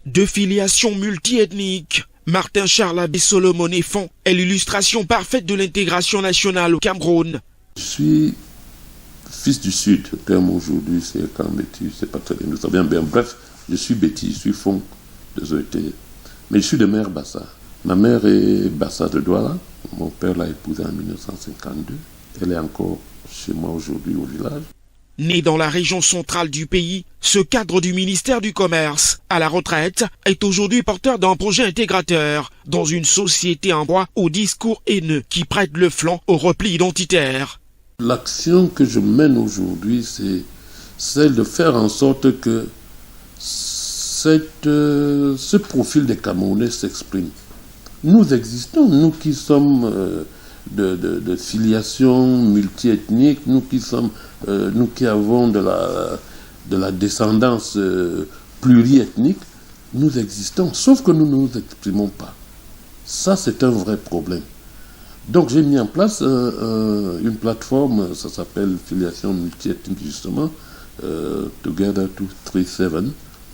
De filiation multiethnique, Martin Charles Abbé Solomon Efon est l'illustration parfaite de l'intégration nationale au Cameroun. Je suis fils du Sud. Le terme aujourd'hui, c'est quand Béti, c'est pas très bien. Nous savons bien. Bref, je suis Béti, je suis Fon de Zoété. Mais je suis de mère Bassa. Ma mère est Bassa de Douala. Mon père l'a épousée en 1952. Elle est encore chez moi aujourd'hui au village. Né dans la région centrale du pays, ce cadre du ministère du Commerce, à la retraite, est aujourd'hui porteur d'un projet intégrateur dans une société en proie au discours haineux qui prête le flanc au repli identitaire. L'action que je mène aujourd'hui, c'est celle de faire en sorte que ce profil des Camerounais s'exprime. Nous existons, nous qui sommes de filiation multiethnique, nous qui avons de la descendance pluriethnique, nous existons, sauf que nous ne nous exprimons pas. Ça, c'est un vrai problème. Donc j'ai mis en place une plateforme, ça s'appelle Filiation multiethnique justement, Together 237.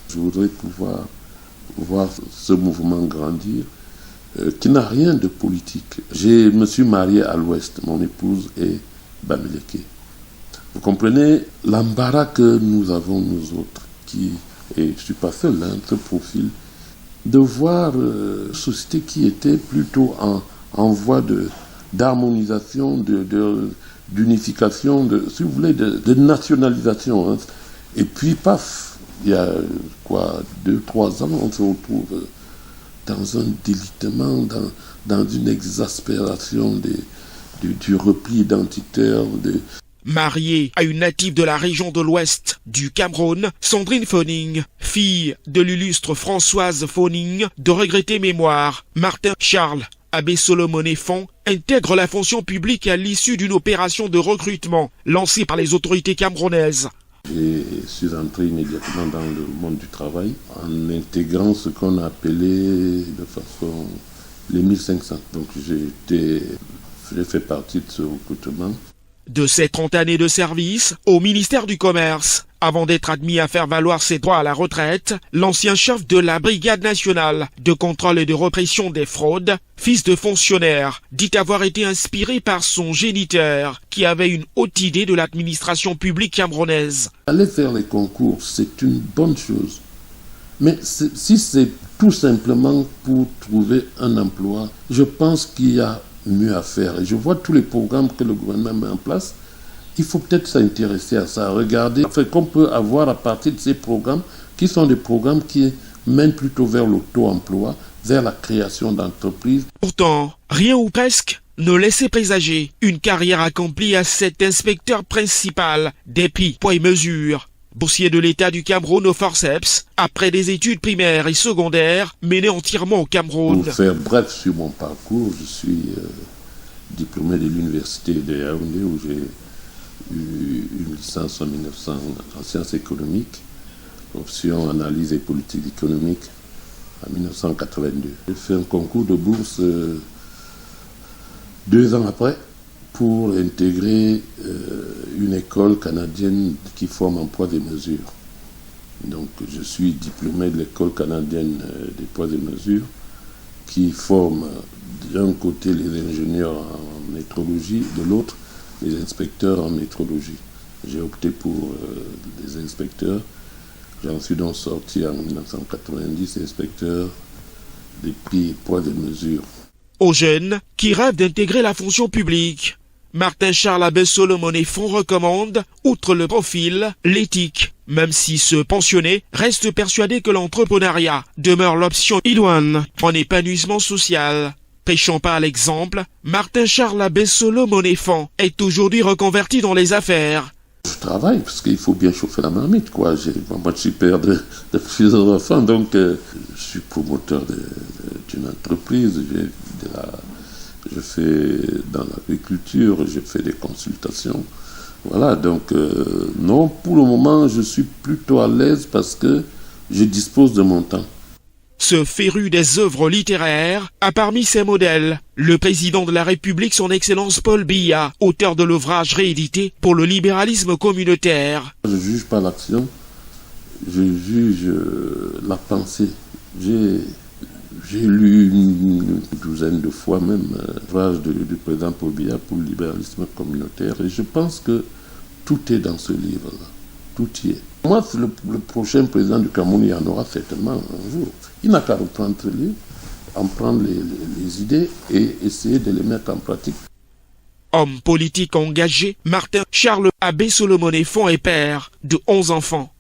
Je voudrais pouvoir voir ce mouvement grandir, qui n'a rien de politique. Je me suis marié à l'Ouest, mon épouse est Bamileke. Vous comprenez l'embarras que nous avons, nous autres, et je ne suis pas seul, ce profil, de voir une société qui était plutôt en voie d'harmonisation, d'unification, si vous voulez, de nationalisation. Hein. Et puis, paf, il y a 2-3 ans, on se retrouve dans un délitement, dans une exaspération du repli identitaire. Mariée à une native de la région de l'Ouest du Cameroun, Sandrine Foning, fille de l'illustre Françoise Foning, de regrettée mémoire, Martin Charles Abbé Solomon Efon intègre la fonction publique à l'issue d'une opération de recrutement lancée par les autorités camerounaises. Je suis entré immédiatement dans le monde du travail en intégrant ce qu'on a appelé de façon les 1500. Donc j'ai fait partie de ce recrutement. De ses 30 années de service au ministère du Commerce, avant d'être admis à faire valoir ses droits à la retraite, l'ancien chef de la Brigade nationale de contrôle et de répression des fraudes, fils de fonctionnaire, dit avoir été inspiré par son géniteur, qui avait une haute idée de l'administration publique camerounaise. Aller faire les concours, c'est une bonne chose. Mais si c'est tout simplement pour trouver un emploi, je pense qu'il y a mieux à faire. Et je vois tous les programmes que le gouvernement met en place. Il faut peut-être s'intéresser à ça, regarder qu'on peut avoir à partir de ces programmes, qui sont des programmes qui mènent plutôt vers l'auto-emploi, vers la création d'entreprises. Pourtant, rien ou presque ne laissait présager une carrière accomplie à cet inspecteur principal des prix, poids et mesures. Boursier de l'État du Cameroun au forceps, après des études primaires et secondaires menées entièrement au Cameroun. Pour faire bref sur mon parcours, je suis diplômé de l'université de Yaoundé où j'ai eu une licence en 1900 en sciences économiques, option analyse et politique économique en 1982. J'ai fait un concours de bourse 2 ans après pour intégrer une école canadienne qui forme en poids et mesures. Donc je suis diplômé de l'école canadienne des poids et mesures qui forme d'un côté les ingénieurs en métrologie, de l'autre les inspecteurs en métrologie. J'ai opté pour les inspecteurs. J'en suis donc sorti en 1990 inspecteur des prix et poids et mesures. Aux jeunes qui rêvent d'intégrer la fonction publique, Martin Charles Abbé Solomon Efon recommande, outre le profil, l'éthique, même si ce pensionné reste persuadé que l'entrepreneuriat demeure l'option idoine en épanouissement social. Prêchant par l'exemple, Martin Charles Abbé Solomon Efon est aujourd'hui reconverti dans les affaires. Je travaille parce qu'il faut bien chauffer la marmite, quoi. Moi, je suis père de plusieurs enfants, donc je suis promoteur d'une entreprise. Je fais dans l'agriculture, je fais des consultations. Voilà, donc non, pour le moment, je suis plutôt à l'aise parce que je dispose de mon temps. Ce féru des œuvres littéraires a parmi ses modèles le président de la République, son Excellence Paul Biya, auteur de l'ouvrage réédité pour le libéralisme communautaire. Je ne juge pas l'action, je juge la pensée J'ai lu une douzaine de fois même l'ouvrage du président Paul Biya pour le libéralisme communautaire et je pense que tout est dans ce livre-là. Tout y est. Moi, c'est le prochain président du Cameroun, il y en aura certainement un jour. Il n'a qu'à reprendre ce livre, en prendre les idées et essayer de les mettre en pratique. Homme politique engagé, Martin Charles Abbé Solomon est père de 11 enfants.